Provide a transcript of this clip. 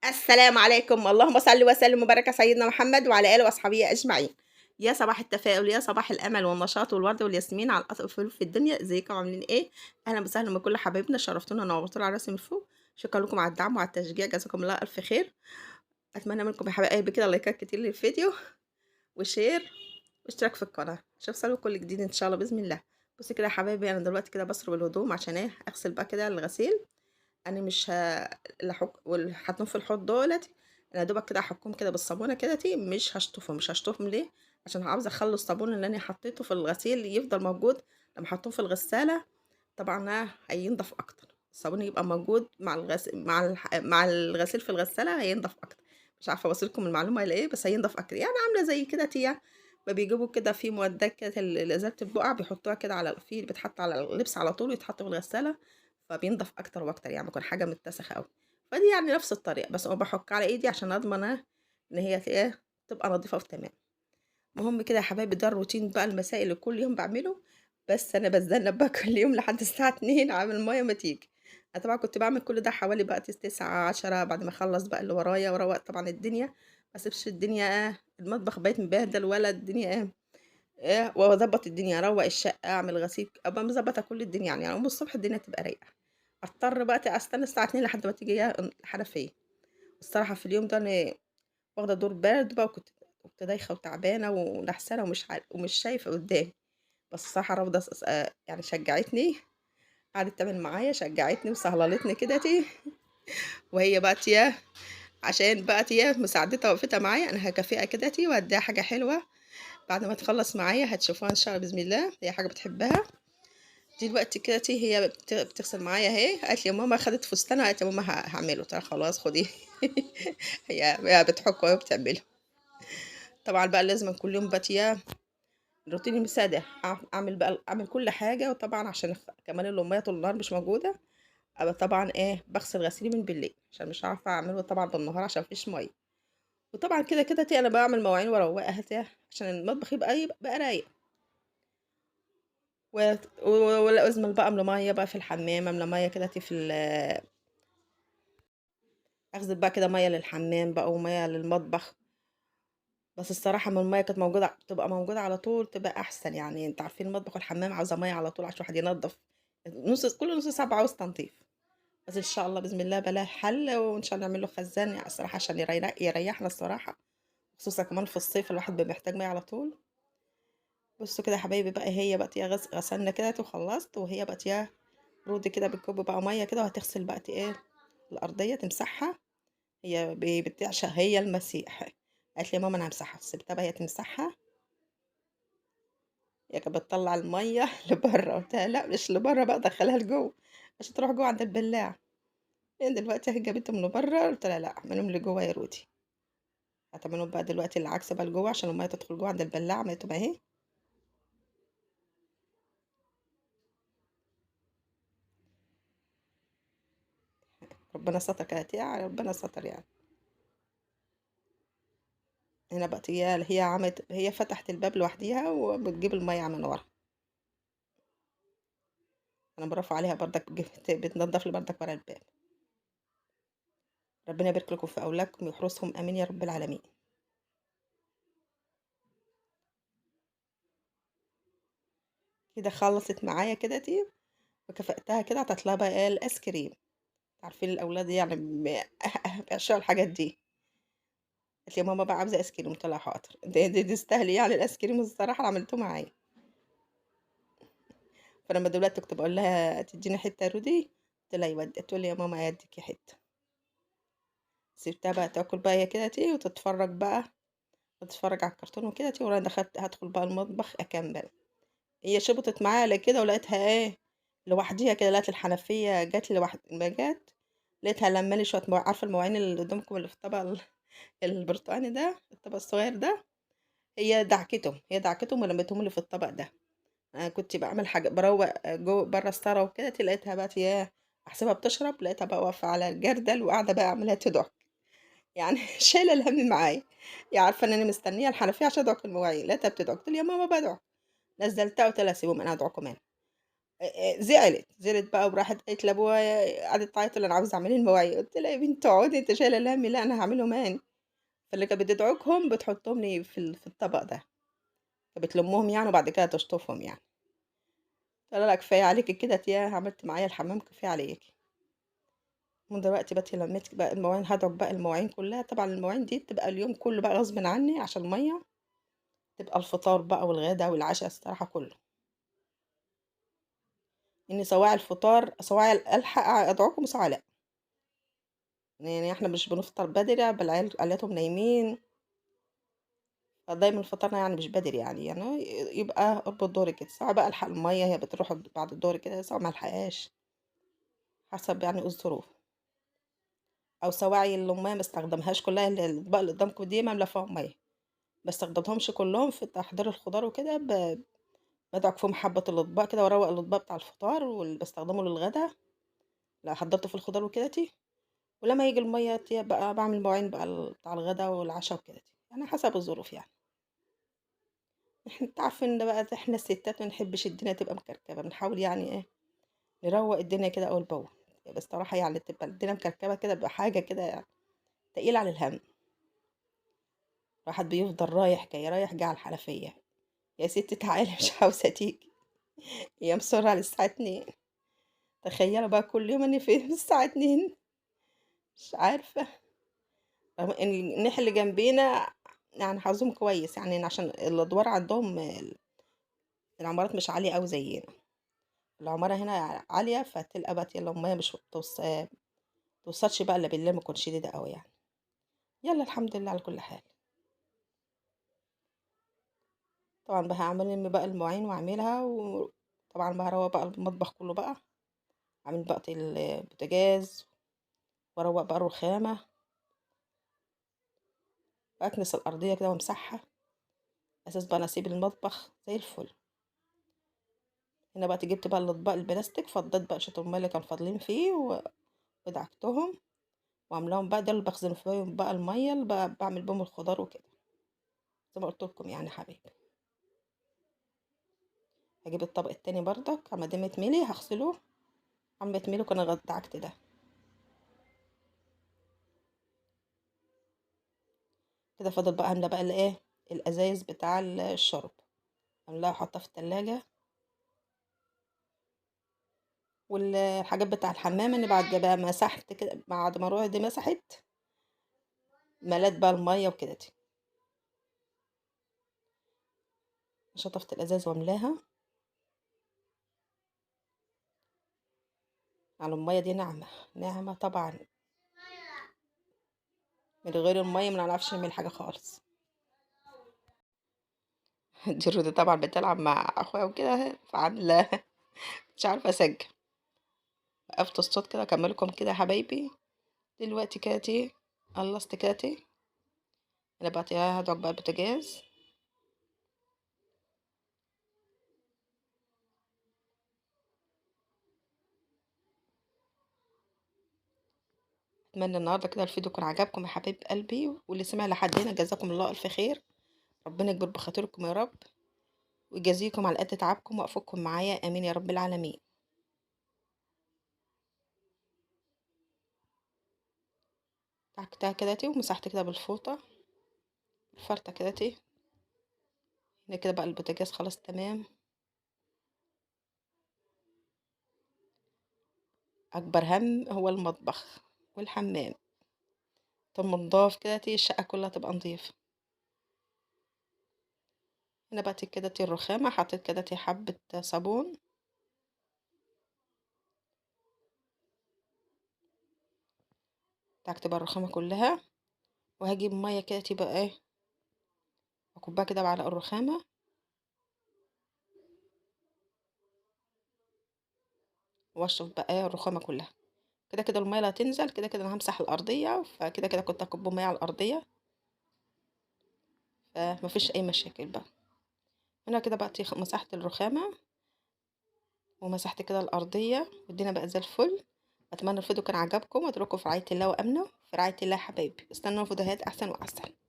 السلام عليكم، اللهم صل وسلم وبارك على سيدنا محمد وعلى آله وأصحابه أجمعين. يا صباح التفاؤل، يا صباح الأمل والنشاط والورد والياسمين على الأطفال في الدنيا، ازيكم عاملين إيه؟ أهلا وسهلا بكل حبايبنا، شرفتونا ونورتونا على راسي من فوق. شكرا لكم على الدعم وعلى التشجيع، جزاكم الله ألف خير. أتمنى منكم يا حبايبي كده لايكات كتير للفيديو وشير واشتراك في القناة عشان يوصلوا كل جديد إن شاء الله بإذن الله. بصي كده يا حبايبي، أنا دلوقتي كده بصرف الهدوم عشان إيه أغسل بقى كده الغسيل. أنا مش واللي حاطّين في الحوض دُولة أنا يا دوبك كده هاحكّهم كده بالصابونة كدهِ، مش هاشطفهم ليه؟ عشان عاوزة أخلّي الصابون اللي أنا حطيته في الغسيل يفضل موجود لمّا أحطّهم في الغسالة. طبعًا هينضف أكتر، الصابون يبقى موجود مع الغسيل في الغسالة هينضف أكتر. مش عارفة أوصّل لكم المعلومة والّا إيه، بس هينضف أكتر، يعني عاملة زي كده ما بيجيبوا كده في مُعدات كده لإزالة البُقع بيحطّوها كده بيتحط على اللبس على طول ويتحط في الغسالة. فبينضف أكتر وأكتر، يعني أمّا يكون حاجة متسخة أوي. فدي يعني نفس الطريقة، بس أنا باحُك على إيدي عشان أضمن إن هي تبقى نضيفة وتمام. المهم كده يا حبايبي، ده الروتين بقى المسائي اللي كل يوم باعمله. بس أنا باتذنب بقى كل يوم لحد الساعة 14:00 على ما المَيّة ما تيجي. أنا طبعًا كنت باعمل كل ده حوالي بقى 9، 10 بعد ما أخلّص بقى اللي ورايا وأروّق طبعًا الدنيا. ما اسيبش الدنيا المطبخ بايت مبهدل ولا الدنيا وأضبّط الدنيا، أروّق الشقة، أعمل غسيل، أبقى مضبّطة كل الدنيا يعني أقوم الصبح الدنيا تبقى رايقة. أضطر بقى أستنى الساعة 14:00 لحد ما تيجي الحنفية. الصراحة في اليوم ده أنا واخدة دور برد بقى، وكنت دايخة وتعبانة ونحسانة ومش شايفة قدّامي. بس الصراحة رافضة يعني شجّعتني، قعدت تعمل معايا، شجّعتني وصهللتني كدهِ. وهي بقى عشان بقى مساعدتها ووقفتها معايا، أنا هاكافئها كدهِ وهادّيها حاجة حلوة بعد ما تخلّص معايا، هتشوفوها إن شاء الله بإذن الله، هي حاجة بتحبها. دلوقتي هي بتغسل معايا أهي، قالت لي: "يا ماما" خدت فستانها قالت لي: "يا ماما هاعمله." قُلت لها: "خلاص خديه." هي بتحك وهي بتعمله. طبعًا بقى لازمًا كل يوم روتيني المساء ده أعمل كل حاجة، وطبعًا عشان كمان الأمية طول النهار مش موجودة، أبقى طبعًا باغسل غسيلي من بالليل، عشان مش هاعرف أعمله طبعًا بالنهار عشان ما فيش مَيّة. وطبعًا أنا باعمل مواعين وأروّقها عشان المطبخ يبقى رايق. و ولازمًا بقى أملى مَيّة بقى في الحمام، أملى مَيّة في أخزن بقى كده مَيّة للحمام بقى ومَيّة للمطبخ. بس الصراحة أمّا المَيّة كانت تبقى موجودة على طول تبقى أحسن، يعني أنتم عارفين المطبخ والحمام عاوزة مَيّة على طول عشان الواحد ينضّف. كل نُص ساعة عاوز تنضيف. بس إن شاء الله بإذن الله بالاقي حل، وإن شاء الله نعمل له خزان يعني الصراحة عشان يريحنا الصراحة، خصوصًا كمان في الصيف الواحد بيبقى محتاج مَيّة على طول. بُصّوا كده يا حبايبي بقى، هي بقى غسلنا كده وخلّصت، وهي بقى رُد كده بتكُب بقى مَيّة كده وهتغسل بقى الأرضية تمسحها. هي بتعشق هي المسيح. قالت لي: "يا ماما أنا هامسحها." سِبتها بقى هي تمسحها. هي كانت بتطلّع المَيّة لبرّه، قُلت لها: "لأ مش لبرّه بقى دخّليها لجوّه عشان تروح جوّه عند البلاعة." هي دلوقتي أهي جابتهم لبرّه، قُلت لها: "لأ اعمليهم لجوّه يا رودي." هتعمليهم بقى دلوقتي العكس بقى لجوّه عشان المَيّة تدخل جوّه عند البلاعة، عملتهم أهي. ربنا ستر، كانت ربنا ستر يعني. هنا بقى هي فتحت الباب لوحديها وبتجيب المَيّة من ورا. أنا برافو عليها برضك بتنضّف لي برضك ورا الباب. ربنا يبارك لكم في أولادكم ويحرسهم آمين يا رب العالمين. كده خلّصت معايا وكافأتها كده، عطيت لها بقى الآيس كريم. عارفين الأولاد يعني بيعشقوا الحاجات دي. قالت لي: "يا ماما بقى عاوزة آيس كريم." قُلت لها: "حاضر." دي تستاهلي يعني الآيس كريم الصراحة اللي عملتوه معايا. فلمّا دلوقتي كنت باقول لها: "تدّيني حتّة يا رودي؟" قُلت لها: "أيوه." تقول لي: "يا ماما هادّيكِ حتّة." سِبتها بقى تاكل بقى هي وتتفرّج بقى، تتفرّج على الكرتون وأنا هادخل بقى المطبخ أكمّل. هي شبطت معايا على كده ولقيتها لوحديها كده، لقيت الحنفية جات أمّا جات لقيتها لمّة لي شوية عارفة المواعين اللي قدّامكم اللي في الطبق البرتقاني ده، الطبق الصغير ده، هي دعكتهم ولمّتهم لي في الطبق ده. أنا كنت باعمل حاجة باروّق برّه الستارة لقيتها بقى أحسبها بتشرب، لقيتها بقى واقفة على الجردل وقاعدة بقى عمّالة تدعك. يعني شايلة الهَم معايا. هي عارفة إن أنا مستنية الحنفية عشان أدعك المواعين، لقيتها بتدعك، قُلت لها: "يا ماما بادعك." نزّلتها قُلت لها: "سيبهم أنا هادعكم أنا." زعلت بقى وراحت قالت لأبويا، قعدت تعيط تقول له: "أنا عاوزة أعمل المواعين." قُلت لها: "يا بنتي اقعدي أنتِ شايلة الهَم." "لأ أنا هاعملهم أنا." فاللي كانت بتدعكهم بتحطهم لي في الطبق ده، كانت بتلمّهم يعني وبعد كده تشطفهم يعني. قُلت لها: "لأ كفاية عليكِ كده ياه عملتِ معايا الحمام كفاية عليكِ." ودلوقتي بقى لمّيت بقى المواعين هادعك بقى المواعين كلّها، طبعًا المواعين دي بتبقى اليوم كلّه بقى غصبٍ عني عشان المَيّة، تبقى الفطار بقى والغدا والعشا الصراحة كلّه. إن صواعي الفطار صواعي ألحق أدعوكم وصواعي لأ، يعني إحنا مش بنفطر بدري العيال عيلاتهم نايمين، فدايمًا فطارنا يعني مش بدري يعني يبقى قرب الضهر كده، سواء بقى ألحق المَيّة هي بتروح بعد الضهر كده، سواء ما ألحقهاش، حسب يعني الظروف، أو سواعي المَيّة ما استخدمهاش كلّها الأطباق اللي قدامكم دي ماملة فيهم مَيّة، ما استخدمتهمش كلّهم في تحضير الخضار وكده بادعك فيهم حبّة الأطباق كده وأروّق الأطباق بتاع الفطار واللي باستخدمه للغدا، لو حضّرت فيه الخضار وكدهُ. ولمّا ييجي المَيّة بقى باعمل مواعين بقى بتاع الغدا والعشا وكده، يعني حسب الظروف يعني. أنتِ عارفة إن بقى إحنا الستات ما نحبّش الدنيا تبقى مكركبة، بنحاول يعني إيه، نروّق الدنيا كده أول بأول. بصراحة يعني تبقى الدنيا مكركبة كده بيبقى حاجة كده تقيلة على الهَم. الواحد بيفضل رايح جاي، رايح جاي على الحنفية، يا ستي تعالي مش عاوزة تيجي، هي مسرّة للساعة 14:00. تخيّلوا بقى كل يوم أنا فين الساعة 14:00 مش عارفة. رغم إن الناحية اللي جنبينا يعني حظهم كويس، يعني عشان الأدوار عندهم العمارات مش عالية أوي زينا، العمارة هنا عالية فتلقى بقى يالّا المَيّة مش توصلش بقى إلا بالليل أمّا تكون شديدة أوي يعني، يالّا الحمد لله على كل حال. طبعًا بقى عمّالة ألِم بقى المواعين وأعملها، وطبعًا بقى هاروّق بقى المطبخ كلّه بقى، أعمل بقى البوتاجاز وأروّق بقى الرخامة، وأكنس الأرضية كده وأمسحها، أساس بقى أنا أسيب المطبخ زي الفل. هنا بقى جبت بقى الأطباق البلاستيك، فضّيت بقى شوية المَيّة اللي كانوا فاضلين فيه ودعكتهم وعاملاهم بقى ده اللي باخزن فيهم بقى المَيّة اللي باعمل بيهم الخضار وكده، زي ما قُلت لكم يعني يا حبايبي. هاجيب الطبق التاني برضك أمّا ده يتملي هاغسله، أمّا يتملي أكون أنا دعكت ده. كده فاضل بقى أملا بقى الإيه، الأزايز بتاع الشرب، أملاها وأحطها في التلاجة، والحاجات بتاع الحمام أنا بعد بقى مسحت كده بعد ما المروحة دي مسحت، مليت بقى المَيّة وكده شطفت الأزايز وأملاها، على المَيّة دي ناعمة، ناعمة طبعًا، من غير المَيّة ما نعرفش نعمل حاجة خالص. جيرو دي طبعًا بتلعب مع أخويا وكده، فعاملة مش عارفة أسجل، وقفت الصوت كده أكمل لكم كده يا حبايبي، دلوقتي كده خلصت كده أنا بقى هادعك بقى البوتاجاز. أتمنى النهارده كده الفيديو يكون عجبكم يا حبايب قلبي، واللي سمع لحد هنا جزاكم الله ألف خير، ربنا يكبر بخاطركم يا رب، ويجازيكم على قد تعبكم ووقفكم معايا، آمين يا رب العالمين. دعكتها كده ومسحت كده بالفوطة الفرطة كده هنا كده بقى البوتاجاز خلاص تمام. أكبر هَم هو المطبخ والحمام، طول نضاف كده الشقة كلها تبقى نضيفة. هنا بقى كده الرخامة حطيت كده حبة صابون، دعكت بقى الرخامة كلها، وهاجيب مَيّة كده بقى إيه، أكبها كده على الرخامة وأشطف بقى إيه الرخامة كلها. كده المَيّة اللي هتنزل كده أنا هامسح الأرضية، فكده كنت هاكب مَيّة على الأرضية، فما فيش أي مشاكل بقى. هنا كده بقى مسحت الرخامة ومسحت كده الأرضية والدنيا بقت زي الفل. أتمنى الفيديو كان عجبكم، وأترككم في رعاية الله وأمنه، في رعاية الله يا حبايبي، استنوا فيديوهات أحسن وأحسن.